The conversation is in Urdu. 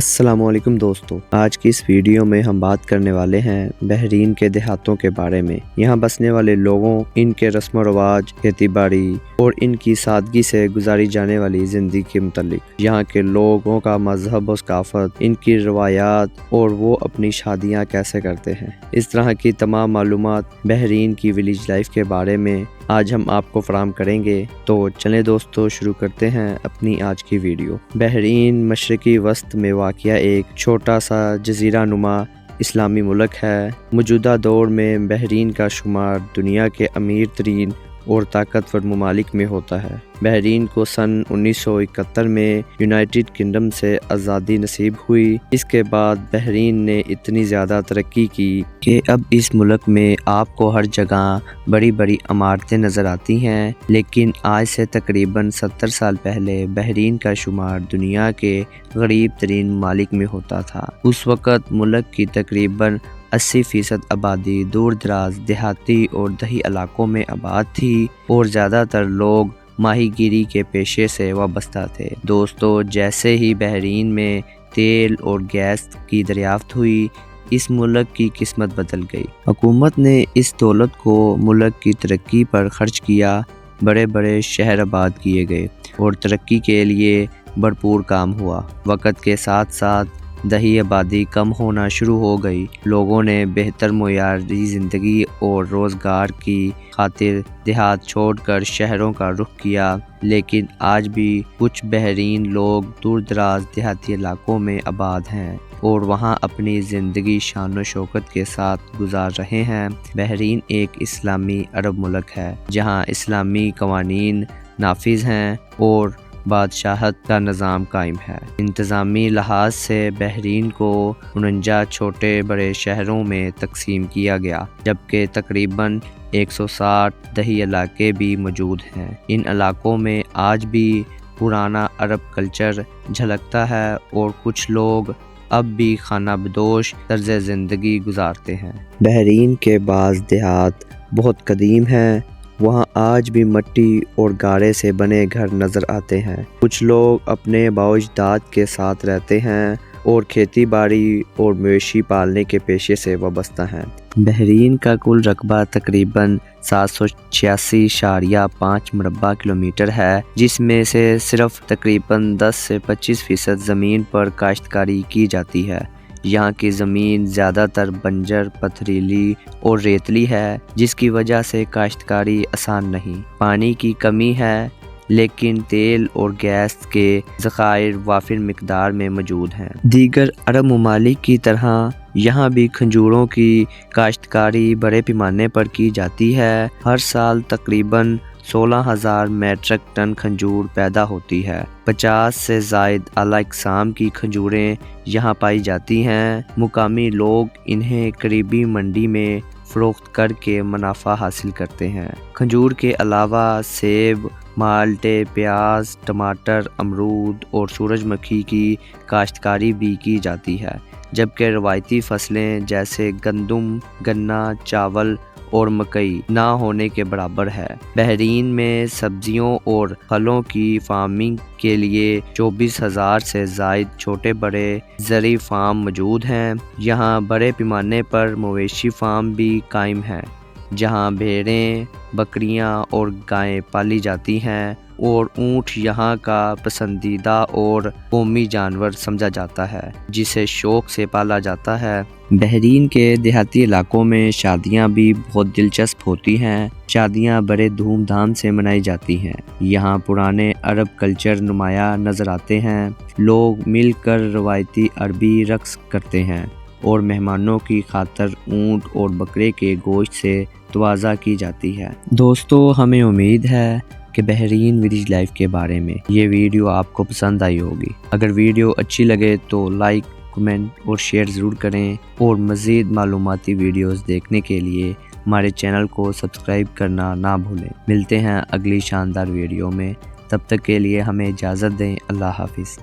السلام علیکم دوستو، آج کی اس ویڈیو میں ہم بات کرنے والے ہیں بحرین کے دیہاتوں کے بارے میں۔ یہاں بسنے والے لوگوں، ان کے رسم و رواج، کھیتی باڑی اور ان کی سادگی سے گزاری جانے والی زندگی کے متعلق۔ یہاں کے لوگوں کا مذہب و ثقافت، ان کی روایات اور وہ اپنی شادیاں کیسے کرتے ہیں، اس طرح کی تمام معلومات بحرین کی ولیج لائف کے بارے میں آج ہم آپ کو فراہم کریں گے۔ تو چلیں دوستو، شروع کرتے ہیں اپنی آج کی ویڈیو۔ بحرین مشرقی وسط میں واقع ایک چھوٹا سا جزیرہ نما اسلامی ملک ہے۔ موجودہ دور میں بحرین کا شمار دنیا کے امیر ترین اور طاقتور ممالک میں ہوتا ہے۔ بحرین کو سن 1971 میں یونائٹڈ کنگڈم سے آزادی نصیب ہوئی۔ اس کے بعد بحرین نے اتنی زیادہ ترقی کی کہ اب اس ملک میں آپ کو ہر جگہ بڑی بڑی عمارتیں نظر آتی ہیں، لیکن آج سے تقریباً 70 سال پہلے بحرین کا شمار دنیا کے غریب ترین ممالک میں ہوتا تھا۔ اس وقت ملک کی تقریباً 80% آبادی دور دراز دیہاتی اور دیہی علاقوں میں آباد تھی اور زیادہ تر لوگ ماہی گیری کے پیشے سے وابستہ تھے۔ دوستو، جیسے ہی بحرین میں تیل اور گیس کی دریافت ہوئی، اس ملک کی قسمت بدل گئی۔ حکومت نے اس دولت کو ملک کی ترقی پر خرچ کیا، بڑے بڑے شہر آباد کیے گئے اور ترقی کے لیے بھرپور کام ہوا۔ وقت کے ساتھ ساتھ دیہی آبادی کم ہونا شروع ہو گئی۔ لوگوں نے بہتر معیاری زندگی اور روزگار کی خاطر دیہات چھوڑ کر شہروں کا رخ کیا، لیکن آج بھی کچھ بحرین لوگ دور دراز دیہاتی علاقوں میں آباد ہیں اور وہاں اپنی زندگی شان و شوکت کے ساتھ گزار رہے ہیں۔ بحرین ایک اسلامی عرب ملک ہے جہاں اسلامی قوانین نافذ ہیں اور بادشاہت کا نظام قائم ہے۔ انتظامی لحاظ سے بحرین کو 49 چھوٹے بڑے شہروں میں تقسیم کیا گیا، جبکہ تقریباً 160 دیہی علاقے بھی موجود ہیں۔ ان علاقوں میں آج بھی پرانا عرب کلچر جھلکتا ہے اور کچھ لوگ اب بھی خانہ بدوش طرز زندگی گزارتے ہیں۔ بحرین کے بعض دیہات بہت قدیم ہیں۔ وہاں آج بھی مٹی اور گارے سے بنے گھر نظر آتے ہیں۔ کچھ لوگ اپنے آباء و اجداد کے ساتھ رہتے ہیں اور کھیتی باڑی اور مویشی پالنے کے پیشے سے وابستہ ہیں۔ بحرین کا کل رقبہ تقریباً 786.5 مربع کلومیٹر ہے، جس میں سے صرف تقریباً 10 سے 25% زمین پر کاشتکاری کی جاتی ہے۔ یہاں کی زمین زیادہ تر بنجر، پتھریلی اور ریتلی ہے، جس کی وجہ سے کاشتکاری آسان نہیں۔ پانی کی کمی ہے، لیکن تیل اور گیس کے ذخائر وافر مقدار میں موجود ہیں۔ دیگر عرب ممالک کی طرح یہاں بھی کھجوروں کی کاشتکاری بڑے پیمانے پر کی جاتی ہے۔ ہر سال تقریباً 16,000 میٹرک ٹن کھجور پیدا ہوتی ہے۔ 50 سے زائد اعلیٰ اقسام کی کھجوریں یہاں پائی جاتی ہیں۔ مقامی لوگ انہیں قریبی منڈی میں فروخت کر کے منافع حاصل کرتے ہیں۔ کھجور کے علاوہ سیب، مالٹے، پیاز، ٹماٹر، امرود اور سورج مکھی کی کاشتکاری بھی کی جاتی ہے، جبکہ روایتی فصلیں جیسے گندم، گنا، چاول اور مکئی نہ ہونے کے برابر ہے۔ بحرین میں سبزیوں اور پھلوں کی فارمنگ کے لیے 24,000 سے زائد چھوٹے بڑے زرعی فارم موجود ہیں۔ یہاں بڑے پیمانے پر مویشی فارم بھی قائم ہیں، جہاں بھیڑیں، بکریاں اور گائیں پالی جاتی ہیں اور اونٹ یہاں کا پسندیدہ اور قومی جانور سمجھا جاتا ہے، جسے شوق سے پالا جاتا ہے۔ بحرین کے دیہاتی علاقوں میں شادیاں بھی بہت دلچسپ ہوتی ہیں۔ شادیاں بڑے دھوم دھام سے منائی جاتی ہیں۔ یہاں پرانے عرب کلچر نمایاں نظر آتے ہیں۔ لوگ مل کر روایتی عربی رقص کرتے ہیں اور مہمانوں کی خاطر اونٹ اور بکرے کے گوشت سے توازہ کی جاتی ہے۔ دوستو، ہمیں امید ہے کہ بحرین ولیج لائف کے بارے میں یہ ویڈیو آپ کو پسند آئی ہوگی۔ اگر ویڈیو اچھی لگے تو لائک، کمنٹ اور شیئر ضرور کریں اور مزید معلوماتی ویڈیوز دیکھنے کے لیے ہمارے چینل کو سبسکرائب کرنا نہ بھولیں۔ ملتے ہیں اگلی شاندار ویڈیو میں، تب تک کے لیے ہمیں اجازت دیں۔ اللہ حافظ۔